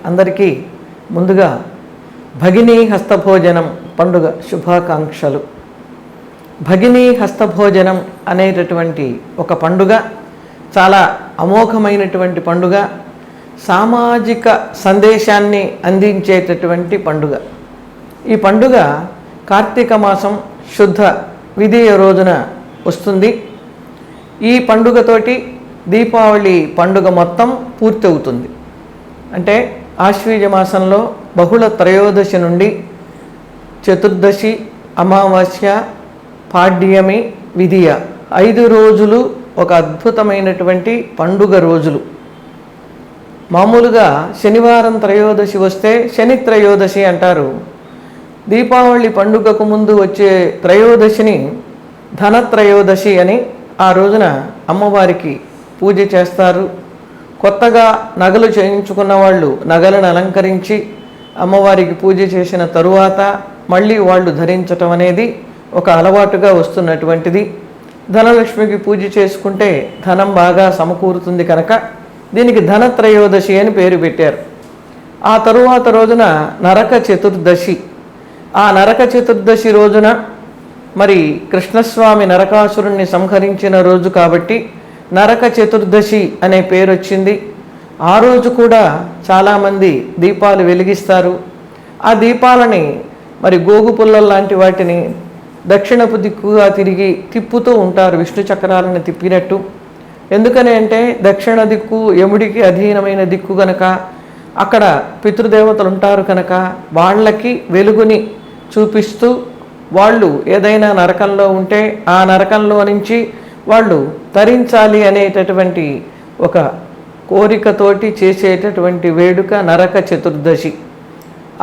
అందరికీ ముందుగా భగినీ హస్తభోజనం పండుగ శుభాకాంక్షలు. భగినీ హస్తభోజనం అనేటటువంటి ఒక పండుగ చాలా అమోఘమైనటువంటి పండుగ, సామాజిక సందేశాన్ని అందించేటటువంటి పండుగ. ఈ పండుగ కార్తీక మాసం శుద్ధ విధియ రోజున వస్తుంది. ఈ పండుగతోటి దీపావళి పండుగ మొత్తం పూర్తవుతుంది. అంటే ఆశ్వీజ మాసంలో బహుళ త్రయోదశి నుండి చతుర్దశి, అమావాస్య, పాడ్యమి, విధియ 5 రోజులు ఒక అద్భుతమైనటువంటి పండుగ రోజులు. మామూలుగా శనివారం త్రయోదశి వస్తే శని త్రయోదశి అంటారు. దీపావళి పండుగకు ముందు వచ్చే త్రయోదశిని ధనత్రయోదశి అని ఆ రోజున అమ్మవారికి పూజ చేస్తారు. కొత్తగా నగలు చేయించుకున్న వాళ్ళు నగలను అలంకరించి అమ్మవారికి పూజ చేసిన తరువాత మళ్ళీ వాళ్ళు ధరించటం అనేది ఒక అలవాటుగా వస్తున్నటువంటిది. ధనలక్ష్మికి పూజ చేసుకుంటే ధనం బాగా సమకూరుతుంది కనుక దీనికి ధనత్రయోదశి అని పేరు పెట్టారు. ఆ తరువాత రోజున నరక చతుర్దశి. ఆ నరక చతుర్దశి రోజున మరి కృష్ణస్వామి నరకాసురుణ్ణి సంహరించిన రోజు కాబట్టి నరక చతుర్దశి అనే పేరు వచ్చింది. ఆ రోజు కూడా చాలామంది దీపాలు వెలిగిస్తారు. ఆ దీపాలని మరి గోగు పుల్లల లాంటి వాటిని దక్షిణపు దిక్కుగా తిరిగి తిప్పుతూ ఉంటారు, విష్ణు చక్రాలను తిప్పినట్టు. ఎందుకని అంటే దక్షిణ దిక్కు యముడికి అధీనమైన దిక్కు కనుక అక్కడ పితృదేవతలు ఉంటారు కనుక వాళ్ళకి వెలుగుని చూపిస్తూ వాళ్ళు ఏదైనా నరకంలో ఉంటే ఆ నరకంలో నుంచి వాళ్ళు తరించాలి అనేటటువంటి ఒక కోరికతోటి చేసేటటువంటి వేడుక నరక చతుర్దశి.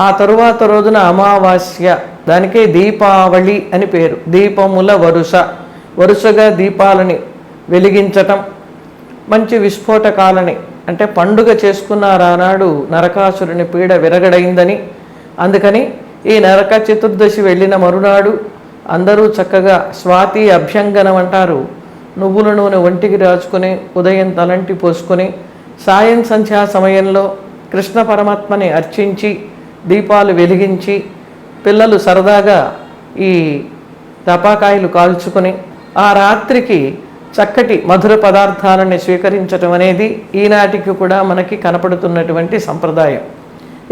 ఆ తరువాత రోజున అమావాస్య, దానికే దీపావళి అని పేరు. దీపముల వరుసగా దీపాలని వెలిగించటం, మంచి విస్ఫోటకాలని అంటే పండుగ చేసుకున్నారు ఆనాడు నరకాసురుని పీడ విరగడైందని. అందుకని ఈ నరక చతుర్దశి వెళ్ళిన మరునాడు అందరూ చక్కగా స్వాతి అభ్యంగనం అంటారు, నువ్వుల నూనె ఒంటికి రాచుకొని ఉదయం తలంటి పోసుకొని సాయం సంధ్యా సమయంలో కృష్ణ పరమాత్మని అర్చించి దీపాలు వెలిగించి పిల్లలు సరదాగా ఈ తపాకాయలు కాల్చుకొని ఆ రాత్రికి చక్కటి మధుర పదార్థాలని స్వీకరించటం అనేది ఈనాటికి కూడా మనకి కనపడుతున్నటువంటి సంప్రదాయం.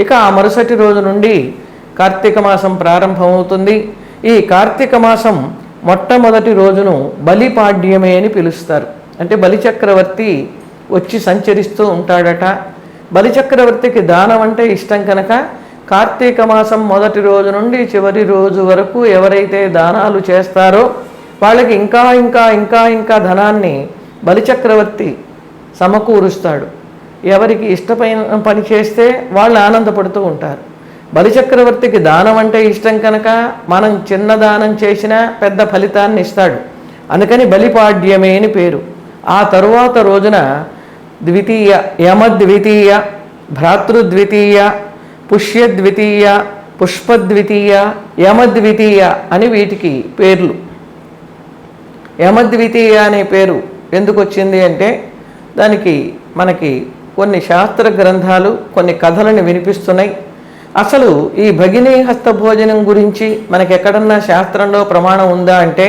ఇక ఆ మరుసటి రోజు నుండి కార్తీక మాసం ప్రారంభమవుతుంది. ఈ కార్తీక మాసం మొట్టమొదటి రోజును బలిపాడ్యమే అని పిలుస్తారు. అంటే బలిచక్రవర్తి వచ్చి సంచరిస్తూ ఉంటాడట. బలిచక్రవర్తికి దానం అంటే ఇష్టం కనుక కార్తీక మాసం మొదటి రోజు నుండి చివరి రోజు వరకు ఎవరైతే దానాలు చేస్తారో వాళ్ళకి ఇంకా ఇంకా ఇంకా ఇంకా ధనాన్ని బలిచక్రవర్తి సమకూరుస్తాడు. ఎవరికి ఇష్టమైన పని చేస్తే వాళ్ళు ఆనందపడుతూ ఉంటారు. బలిచక్రవర్తికి దానం అంటే ఇష్టం కనుక మనం చిన్న దానం చేసినా పెద్ద ఫలితాన్ని ఇస్తాడు. అందుకని బలిపాడ్యమే అని పేరు. ఆ తరువాత రోజున ద్వితీయ, యమద్వితీయ, భ్రాతృద్వితీయ, పుష్యద్వితీయ, పుష్పద్వితీయ, యమద్వితీయ అని వీటికి పేర్లు. యమద్వితీయ అనే పేరు ఎందుకు వచ్చింది అంటే దానికి మనకి కొన్ని శాస్త్ర గ్రంథాలు కొన్ని కథలను వినిపిస్తున్నాయి. అసలు ఈ భగినీ హస్తభోజనం గురించి మనకి ఎక్కడన్నా శాస్త్రంలో ప్రమాణం ఉందా అంటే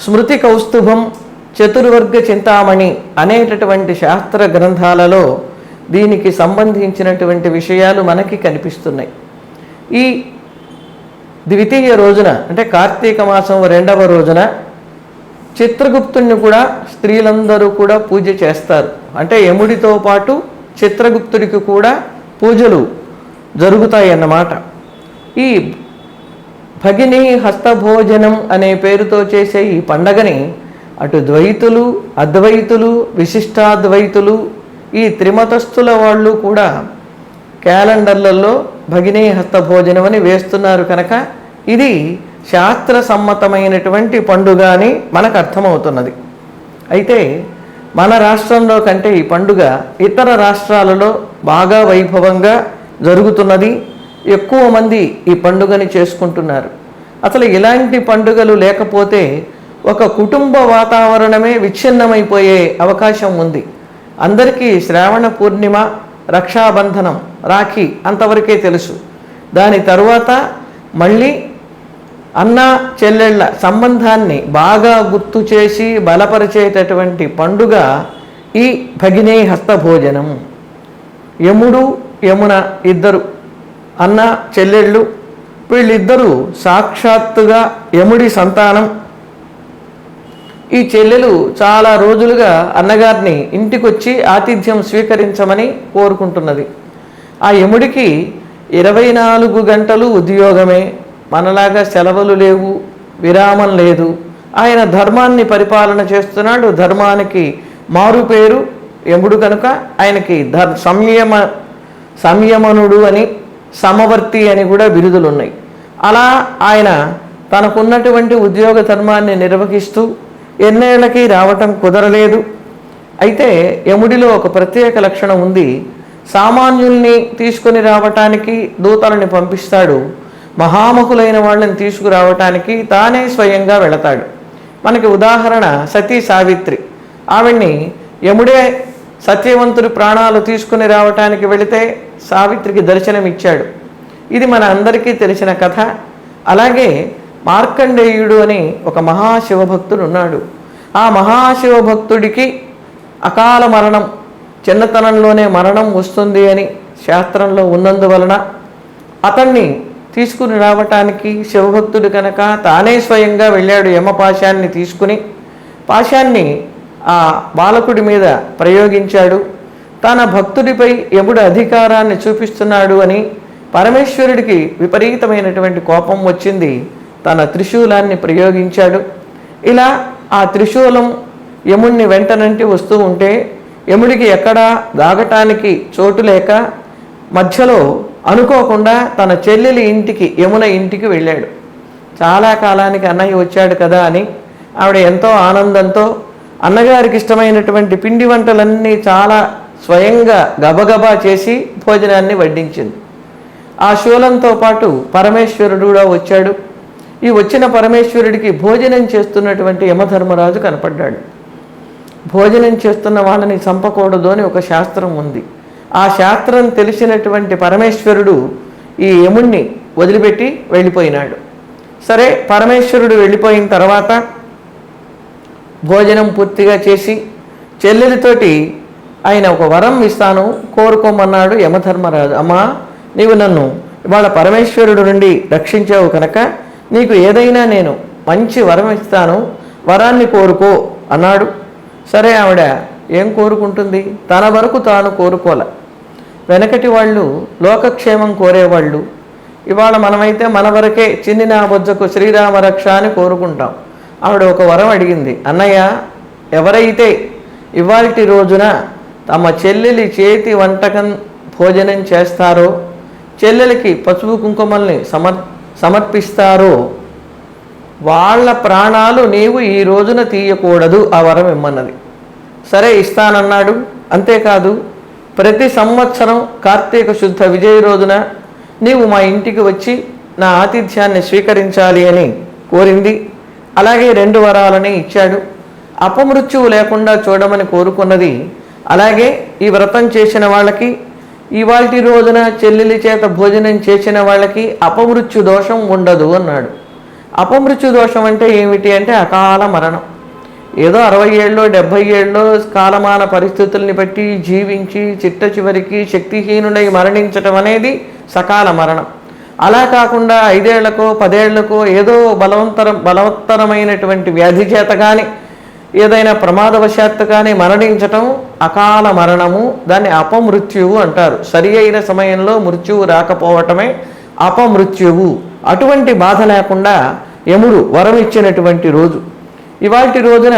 స్మృతి కౌస్తుభం, చతుర్వర్గ చింతామణి అనేటటువంటి శాస్త్ర గ్రంథాలలో దీనికి సంబంధించినటువంటి విషయాలు మనకి కనిపిస్తున్నాయి. ఈ ద్వితీయ రోజున అంటే కార్తీక మాసం 2వ రోజున చిత్రగుప్తుని కూడా స్త్రీలందరూ కూడా పూజ చేస్తారు. అంటే యముడితో పాటు చిత్రగుప్తుడికి కూడా పూజలు జరుగుతాయి అన్నమాట. ఈ భగినీ హస్తభోజనం అనే పేరుతో చేసే ఈ పండగని అటు ద్వైతులు, అద్వైతులు, విశిష్టాద్వైతులు ఈ త్రిమతస్థుల వాళ్ళు కూడా క్యాలెండర్లలో భగినీ హస్తభోజనం అని వేస్తున్నారు కనుక ఇది శాస్త్ర సమ్మతమైనటువంటి పండుగ అని మనకు అర్థమవుతున్నది. అయితే మన రాష్ట్రంలో కంటే ఈ పండుగ ఇతర రాష్ట్రాలలో బాగా వైభవంగా జరుగుతున్నది. ఎక్కువ మంది ఈ పండుగని చేసుకుంటున్నారు. అసలు ఇలాంటి పండుగలు లేకపోతే ఒక కుటుంబ వాతావరణమే విచ్ఛిన్నమైపోయే అవకాశం ఉంది. అందరికీ శ్రావణ పూర్ణిమ రక్షాబంధనం, రాఖీ అంతవరకే తెలుసు. దాని తరువాత మళ్ళీ అన్న చెల్లెళ్ళ సంబంధాన్ని బాగా గుర్తు చేసి బలపరిచేటటువంటి పండుగ ఈ భగినీ హస్తభోజనం. యముడు యమున ఇద్దరు అన్న చెల్లెళ్ళు, వీళ్ళిద్దరూ సాక్షాత్తుగా యముడి సంతానం. ఈ చెల్లెలు చాలా రోజులుగా అన్నగారిని ఇంటికొచ్చి ఆతిథ్యం స్వీకరించమని కోరుకుంటున్నది. ఆ యముడికి 24 గంటలు ఉద్యోగమే, మనలాగా సెలవులు లేవు, విరామం లేదు. ఆయన ధర్మాన్ని పరిపాలన చేస్తున్నాడు. ధర్మానికి మారు పేరు యముడు కనుక ఆయనకి సంయమనుడు అని, సమవర్తి అని కూడా బిరుదులు ఉన్నాయి. అలా ఆయన తనకున్నటువంటి ఉద్యోగ ధర్మాన్ని నిర్వహిస్తూ ఎన్నేళ్లకి రావటం కుదరలేదు. అయితే యముడిలో ఒక ప్రత్యేక లక్షణం ఉంది. సామాన్యుల్ని తీసుకుని రావటానికి దూతలని పంపిస్తాడు, మహామహులైన వాళ్ళని తీసుకురావటానికి తానే స్వయంగా వెళతాడు. మనకి ఉదాహరణ సతీ సావిత్రి. ఆవిడ్ని యముడే సత్యవంతుడి ప్రాణాలు తీసుకుని రావటానికి వెళితే సావిత్రికి దర్శనం ఇచ్చాడు. ఇది మన అందరికీ తెలిసిన కథ. అలాగే మార్కండేయుడు అని ఒక మహాశివభక్తుడు ఉన్నాడు. ఆ మహాశివభక్తుడికి అకాల మరణం, చిన్నతనంలోనే మరణం వస్తుంది అని శాస్త్రంలో ఉన్నందువలన అతన్ని తీసుకుని రావటానికి శివభక్తుడు కనుక తానే స్వయంగా వెళ్ళాడు. యమపాశాన్ని తీసుకుని పాశాన్ని ఆ బాలకుడి మీద ప్రయోగించాడు. తన భక్తుడిపై యముడు అధికారాన్ని చూపిస్తున్నాడు అని పరమేశ్వరుడికి విపరీతమైనటువంటి కోపం వచ్చింది. తన త్రిశూలాన్ని ప్రయోగించాడు. ఇలా ఆ త్రిశూలం యముణ్ణి వెంటనంటి వస్తూ ఉంటే యముడికి ఎక్కడా దాగటానికి చోటు లేక మధ్యలో అనుకోకుండా తన చెల్లెలి ఇంటికి, యమున ఇంటికి వెళ్ళాడు. చాలా కాలానికి అన్నయ్య వచ్చాడు కదా అని ఆవిడ ఎంతో ఆనందంతో అన్నగారికి ఇష్టమైనటువంటి పిండి వంటలన్నీ చాలా స్వయంగా గబగబా చేసి భోజనాన్ని వడ్డించింది. ఆ శూలంతో పాటు పరమేశ్వరుడు కూడా వచ్చాడు. ఈ వచ్చిన పరమేశ్వరుడికి భోజనం చేస్తున్నటువంటి యమధర్మరాజు కనపడ్డాడు. భోజనం చేస్తున్న వాళ్ళని చంపకూడదు అని ఒక శాస్త్రం ఉంది. ఆ శాస్త్రం తెలిసినటువంటి పరమేశ్వరుడు ఈ యముణ్ణి వదిలిపెట్టి వెళ్ళిపోయినాడు. సరే, పరమేశ్వరుడు వెళ్ళిపోయిన తర్వాత భోజనం పూర్తిగా చేసి చెల్లెలితోటి ఆయన ఒక వరం ఇస్తాను కోరుకోమన్నాడు యమధర్మరాజు. అమ్మా, నీవు నన్ను ఇవాళ పరమేశ్వరుడు నుండి రక్షించావు కనుక నీకు ఏదైనా నేను మంచి వరం ఇస్తాను, వరాన్ని కోరుకో అన్నాడు. సరే, ఆవిడ ఏం కోరుకుంటుంది? తన వరకు తాను కోరుకోలే. వెనకటి వాళ్ళు లోకక్షేమం కోరేవాళ్ళు. ఇవాళ మనమైతే మన వరకే చిన్ని నా బొజ్జకు శ్రీరామ రక్ష అని కోరుకుంటాం. ఆవిడ ఒక వరం అడిగింది. అన్నయ్య, ఎవరైతే ఇవాల్టి రోజున తమ చెల్లెలి చేతి వంటకం భోజనం చేస్తారో, చెల్లెలికి పసుపు కుంకుమల్ని సమర్పిస్తారో వాళ్ళ ప్రాణాలు నీవు ఈ రోజున తీయకూడదు, ఆ వరం ఇమ్మన్నది. సరే, ఇస్తానన్నాడు. అంతేకాదు, ప్రతి సంవత్సరం కార్తీక శుద్ధ విజయ రోజున నీవు మా ఇంటికి వచ్చి నా ఆతిథ్యాన్ని స్వీకరించాలి అని కోరింది. అలాగే 2 వరాలని ఇచ్చాడు. అపమృత్యువు లేకుండా చూడమని కోరుకున్నది. అలాగే ఈ వ్రతం చేసిన వాళ్ళకి, ఇవాల్టి రోజున చెల్లెలి చేత భోజనం చేసిన వాళ్ళకి అపమృత్యు దోషం ఉండదు అన్నాడు. అపమృత్యు దోషం అంటే ఏమిటి అంటే అకాల మరణం. ఏదో 60 ఏళ్ళలో 70 ఏళ్ళలో కాలమాన పరిస్థితుల్ని బట్టి జీవించి చిట్ట చివరికి శక్తిహీనుడై మరణించటం అనేది సకాల మరణం. అలా కాకుండా 5 ఏళ్లకో 10 ఏళ్లకో ఏదో బలవత్తరమైనటువంటి వ్యాధి చేత కానీ ఏదైనా ప్రమాదవశాత్తు కానీ మరణించటం అకాల మరణము. దాన్ని అపమృత్యువు అంటారు. సరి అయిన సమయంలో మృత్యువు రాకపోవటమే అపమృత్యువు. అటువంటి బాధ లేకుండా యముడు వరం ఇచ్చినటువంటి రోజు ఇవాల్టి రోజున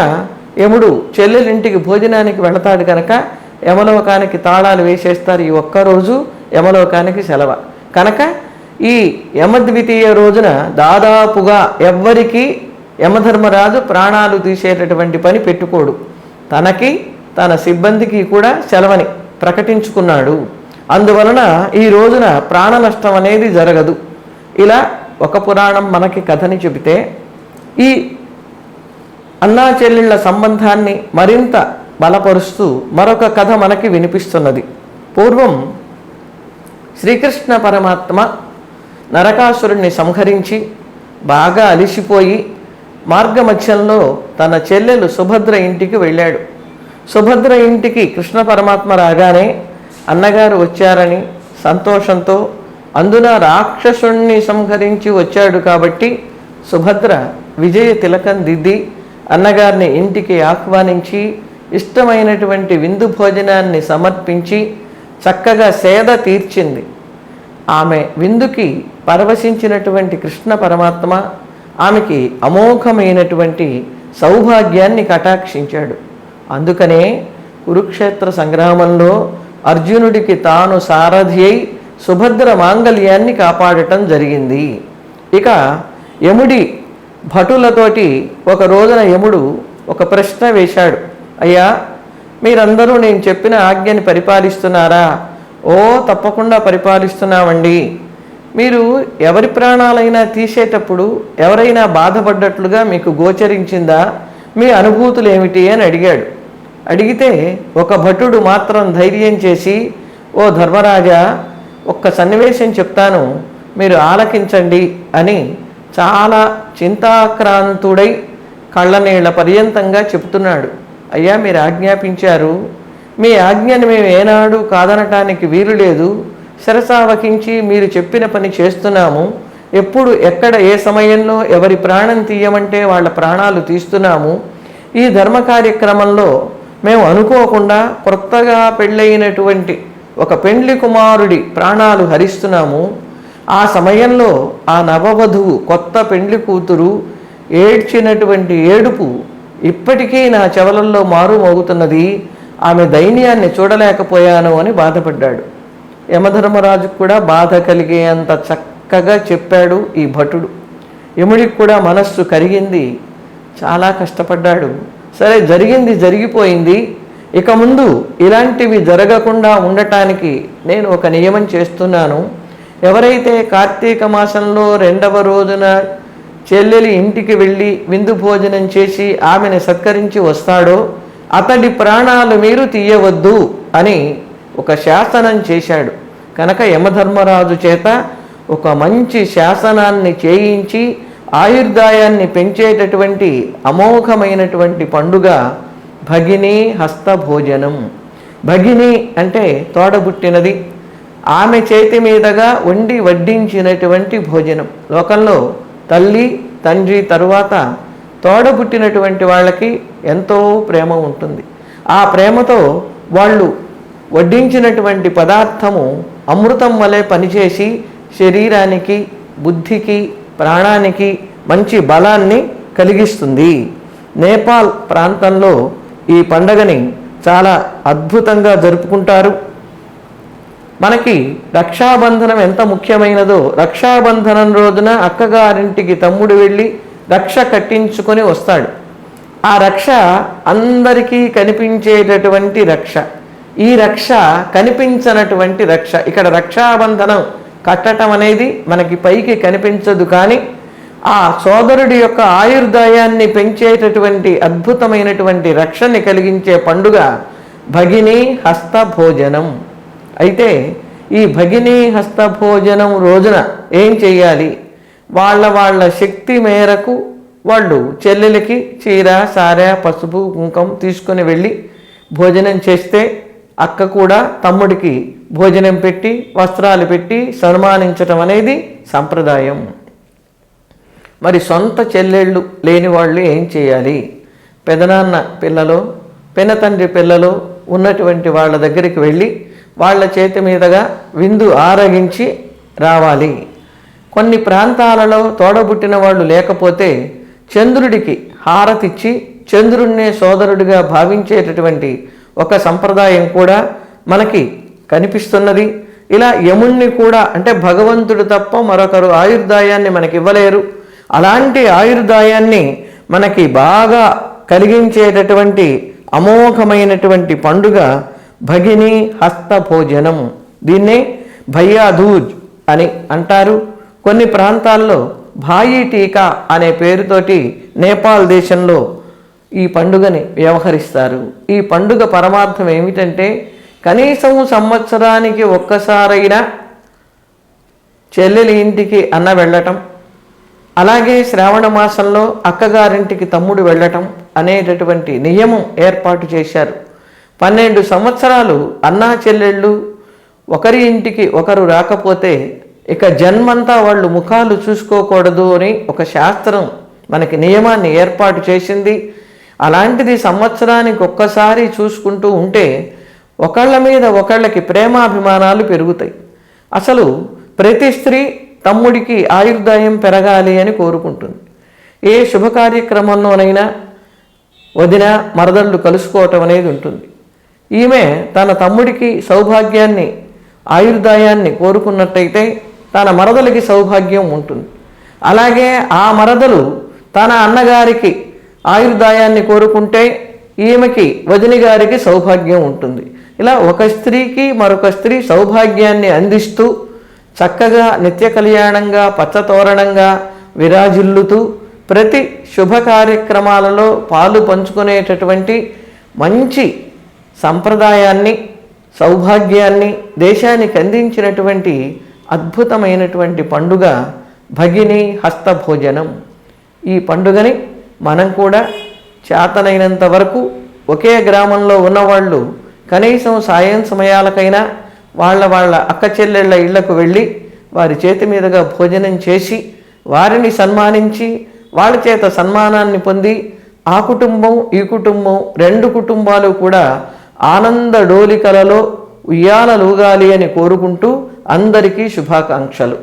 యముడు చెల్లెలింటికి భోజనానికి వెళతాడు కనుక యమలోకానికి తాళాలు వేసేస్తారు. ఈ ఒక్కరోజు యమలోకానికి సెలవు కనుక ఈ యమద్వితీయ రోజున దాదాపుగా ఎవ్వరికీ యమధర్మరాజు ప్రాణాలు తీసేటటువంటి పని పెట్టుకోడు. తనకి తన సిబ్బందికి కూడా సెలవని ప్రకటించుకున్నాడు. అందువలన ఈ రోజున ప్రాణ నష్టం అనేది జరగదు. ఇలా ఒక పురాణం మనకి కథని చెబితే ఈ అన్నా చెల్లెళ్ళ సంబంధాన్ని మరింత బలపరుస్తూ మరొక కథ మనకి వినిపిస్తున్నది. పూర్వం శ్రీకృష్ణ పరమాత్మ నరకాసురుణ్ణి సంహరించి బాగా అలిసిపోయి మార్గమధ్యంలో తన చెల్లెలు సుభద్ర ఇంటికి వెళ్ళాడు. సుభద్ర ఇంటికి కృష్ణ పరమాత్మ రాగానే అన్నగారు వచ్చారని సంతోషంతో, అందున రాక్షసుణ్ణి సంహరించి వచ్చాడు కాబట్టి సుభద్ర విజయ తిలకం దిద్ది అన్నగారిని ఇంటికి ఆహ్వానించి ఇష్టమైనటువంటి విందు భోజనాన్ని సమర్పించి చక్కగా సేద తీర్చింది. ఆమె విందుకి పరవశించినటువంటి కృష్ణ పరమాత్మ ఆమెకి అమోఘమైనటువంటి సౌభాగ్యాన్ని కటాక్షించాడు. అందుకనే కురుక్షేత్ర సంగ్రామంలో అర్జునుడికి తాను సారథి అయి సుభద్ర మాంగళ్యాన్ని కాపాడటం జరిగింది. ఇక యముడి భటులతోటి ఒక రోజున యముడు ఒక ప్రశ్న వేశాడు. అయ్యా, మీరందరూ నేను చెప్పిన ఆజ్ఞని పరిపాలిస్తున్నారా? ఓ, తప్పకుండా పరిపాలిస్తున్నామండి. మీరు ఎవరి ప్రాణాలైనా తీసేటప్పుడు ఎవరైనా బాధపడ్డట్లుగా మీకు గోచరించిందా? మీ అనుభూతులు ఏమిటి అని అడిగాడు. అడిగితే ఒక భటుడు మాత్రం ధైర్యం చేసి, ఓ ధర్మరాజా, ఒక్క సన్నివేశం చెప్తాను, మీరు ఆలకించండి అని చాలా చింతాక్రాంతుడై కళ్ళనీళ్ల పర్యంతంగా చెప్తున్నాడు. అయ్యా, మీరు ఆజ్ఞాపించారు, మీ ఆజ్ఞని మేము ఏనాడు కాదనటానికి వీలు లేదు. శిరసావహించి మీరు చెప్పిన పని చేస్తున్నాము. ఎప్పుడు ఎక్కడ ఏ సమయంలో ఎవరి ప్రాణం తీయమంటే వాళ్ళ ప్రాణాలు తీస్తున్నాము. ఈ ధర్మ కార్యక్రమంలో మేము అనుకోకుండా కొత్తగా పెళ్ళైనటువంటి ఒక పెండ్లి కుమారుడి ప్రాణాలు హరిస్తున్నాము. ఆ సమయంలో ఆ నవవధువు కొత్త పెండ్లి కూతురు ఏడ్చినటువంటి ఏడుపు ఇప్పటికీ నా చెవులల్లో మారుమోగుతున్నది. ఆమె దైన్యాన్ని చూడలేకపోయాను అని బాధపడ్డాడు. యమధర్మరాజుకు కూడా బాధ కలిగేంత చక్కగా చెప్పాడు ఈ భటుడు. యముడికి కూడా మనస్సు కరిగింది, చాలా కష్టపడ్డాడు. సరే, జరిగింది జరిగిపోయింది. ఇక ముందు ఇలాంటివి జరగకుండా ఉండటానికి నేను ఒక నియమం చేస్తున్నాను. ఎవరైతే కార్తీక మాసంలో 2వ రోజున చెల్లెలి ఇంటికి వెళ్ళి విందు భోజనం చేసి ఆమెను సత్కరించి వస్తాడో అతడి ప్రాణాలు మీరు తీయవద్దు అని ఒక శాసనం చేశాడు. కనుక యమధర్మరాజు చేత ఒక మంచి శాసనాన్ని చేయించి ఆయుర్దాయాన్ని పెంచేటటువంటి అమోఘమైనటువంటి పండుగ భగిని హస్తభోజనం. భగిని అంటే తోడబుట్టినది, ఆమె చేతి మీదుగా వండి వడ్డించినటువంటి భోజనం. లోకంలో తల్లి తండ్రి తరువాత తోడబుట్టినటువంటి వాళ్ళకి ఎంతో ప్రేమ ఉంటుంది. ఆ ప్రేమతో వాళ్ళు వడ్డించినటువంటి పదార్థము అమృతం వలె పనిచేసి శరీరానికి, బుద్ధికి, ప్రాణానికి మంచి బలాన్ని కలిగిస్తుంది. నేపాల్ ప్రాంతంలో ఈ పండగని చాలా అద్భుతంగా జరుపుకుంటారు. మనకి రక్షాబంధనం ఎంత ముఖ్యమైనదో, రక్షాబంధనం రోజున అక్కగారింటికి తమ్ముడు వెళ్ళి రక్ష కట్టించుకొని వస్తాడు. ఆ రక్ష అందరికీ కనిపించేటటువంటి రక్ష. ఈ రక్ష కనిపించనటువంటి రక్ష. ఇక్కడ రక్షాబంధనం కట్టడం అనేది మనకి పైకి కనిపించదు, కానీ ఆ సోదరుడి యొక్క ఆయుర్దాయాన్ని పెంచేటటువంటి అద్భుతమైనటువంటి రక్షని కలిగించే పండుగ భగిని హస్తభోజనం. అయితే ఈ భగిని హస్తభోజనం రోజున ఏం చెయ్యాలి? వాళ్ళ శక్తి మేరకు వాళ్ళు చెల్లెలకి చీర, సారె, పసుపు, కుంకం తీసుకొని వెళ్ళి భోజనం చేస్తే అక్క కూడా తమ్ముడికి భోజనం పెట్టి వస్త్రాలు పెట్టి సన్మానించటం అనేది సంప్రదాయం. మరి సొంత చెల్లెళ్ళు లేని వాళ్ళు ఏం చేయాలి? పెదనాన్న పిల్లలో, పెనతండ్రి పిల్లలో ఉన్నటువంటి వాళ్ళ దగ్గరికి వెళ్ళి వాళ్ళ చేతి మీదుగా విందు ఆరగించి రావాలి. కొన్ని ప్రాంతాలలో తోడబుట్టిన వాళ్ళు లేకపోతే చంద్రుడికి హారతిచ్చి చంద్రుడినే సోదరుడిగా భావించేటటువంటి ఒక సంప్రదాయం కూడా మనకి కనిపిస్తున్నది. ఇలా యముణ్ణి కూడా, అంటే భగవంతుడు తప్ప మరొకరు ఆయుర్దాయాన్ని మనకి ఇవ్వలేరు. అలాంటి ఆయుర్దాయాన్ని మనకి బాగా కలిగించేటటువంటి అమోఘమైనటువంటి పండుగ భగిని హస్తభోజనం. దీన్నే భయ్యాదూజ్ అని అంటారు. కొన్ని ప్రాంతాల్లో భాయి టీకా అనే పేరుతోటి నేపాల్ దేశంలో ఈ పండుగని వ్యవహరిస్తారు. ఈ పండుగ పరమార్థం ఏమిటంటే కనీసం సంవత్సరానికి ఒక్కసారైనా చెల్లెలి ఇంటికి అన్న వెళ్ళటం, అలాగే శ్రావణ మాసంలో అక్కగారింటికి తమ్ముడు వెళ్ళటం అనేటటువంటి నియమం ఏర్పాటు చేశారు. 12 సంవత్సరాలు అన్నా చెల్లెళ్ళు ఒకరి ఇంటికి ఒకరు రాకపోతే ఇక జన్మంతా వాళ్ళు ముఖాలు చూసుకోకూడదు అని ఒక శాస్త్రం మనకి నియమాన్ని ఏర్పాటు చేసింది. అలాంటిది సంవత్సరానికి ఒక్కసారి చూసుకుంటూ ఉంటే ఒకళ్ళ మీద ఒకళ్ళకి ప్రేమాభిమానాలు పెరుగుతాయి. అసలు ప్రతి స్త్రీ తమ్ముడికి ఆయుర్దాయం పెరగాలి అని కోరుకుంటుంది. ఏ శుభ కార్యక్రమంలోనైనా వదిన మరదళ్ళు కలుసుకోవటం అనేది ఉంటుంది. ఈమె తన తమ్ముడికి సౌభాగ్యాన్ని ఆయుర్దాయాన్ని కోరుకున్నట్టయితే తన మరదలికి సౌభాగ్యం ఉంటుంది. అలాగే ఆ మరదలు తన అన్నగారికి ఆయుర్దాయాన్ని కోరుకుంటే ఈమెకి వదిన గారికి సౌభాగ్యం ఉంటుంది. ఇలా ఒక స్త్రీకి మరొక స్త్రీ సౌభాగ్యాన్ని అందిస్తూ చక్కగా నిత్య కళ్యాణంగా పచ్చతోరణంగా విరాజిల్లుతూ ప్రతి శుభ కార్యక్రమాలలో పాలు పంచుకునేటటువంటి మంచి సంప్రదాయాన్ని సౌభాగ్యాన్ని దేశానికి అందించినటువంటి అద్భుతమైనటువంటి పండుగ భగిని హస్తభోజనం. ఈ పండుగని మనం కూడా చేతనైనంత వరకు ఒకే గ్రామంలో ఉన్నవాళ్ళు కనీసం సాయం సమయాలకైనా వాళ్ళ అక్క చెల్లెళ్ళ ఇళ్లకు వెళ్ళి వారి చేతి మీదుగా భోజనం చేసి వారిని సన్మానించి వాళ్ళ చేత సన్మానాన్ని పొంది ఆ కుటుంబం ఈ కుటుంబం 2 కుటుంబాలు కూడా ఆనంద డోలికలలో ఉయ్యాలలూగాలి అని కోరుకుంటూ అందరికీ శుభాకాంక్షలు.